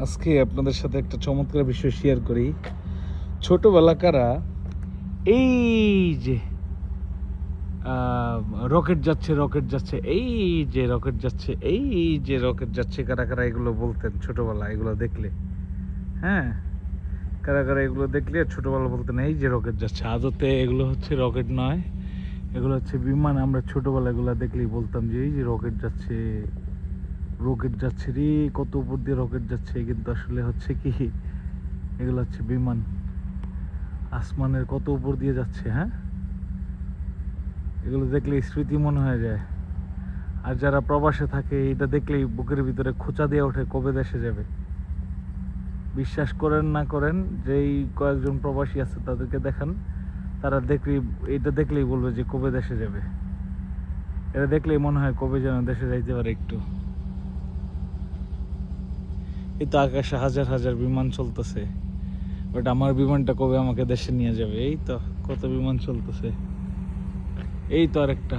আজকে আপনাদের সাথে একটা চমৎকার বিষয় শেয়ার করি। ছোটবেলাকারা এই যে রকেট যাচ্ছে, রকেট যাচ্ছে, এই যে রকেট যাচ্ছে, এই যে রকেট যাচ্ছে, কারা কারা এগুলো বলতেন ছোটবেলায় এগুলো দেখলে? হ্যাঁ, কারা কারা এগুলো দেখলে ছোটবেলা বলতেন এই যে রকেট যাচ্ছে? আদতে এগুলো হচ্ছে রকেট নয়, এগুলো হচ্ছে বিমান। আমরা ছোটবেলা এগুলো দেখলেই বলতাম যে এই যে রকেট যাচ্ছে, রকেট যাচ্ছে রে, কত উপর দিয়ে রকেট যাচ্ছে। কিন্তু আসলে হচ্ছে কি, এগুলো হচ্ছে বিমান, আসমানের কত উপর দিয়ে যাচ্ছে। হ্যাঁ, এগুলো দেখলে স্মৃতি মনে হয়ে যায়। আর যারা প্রবাসে থাকে এটা দেখলেই বুকের ভিতরে খোঁচা দিয়ে ওঠে, কবে দেশে যাবে। বিশ্বাস করেন না করেন, যেই কয়েকজন প্রবাসী আছে তাদেরকে দেখান, তারা দেখলেই, এটা দেখলেই বলবে যে কবে দেশে যাবে। এটা দেখলেই মনে হয় কবে যেন দেশে যাইতে পারে একটু। এই তো আকাশে হাজার হাজার বিমান চলতেছে, বাট আমার বিমানটা কবে আমাকে দেশে নিয়ে যাবে? এই তো কত বিমান চলতেছে, এই তো আরেকটা।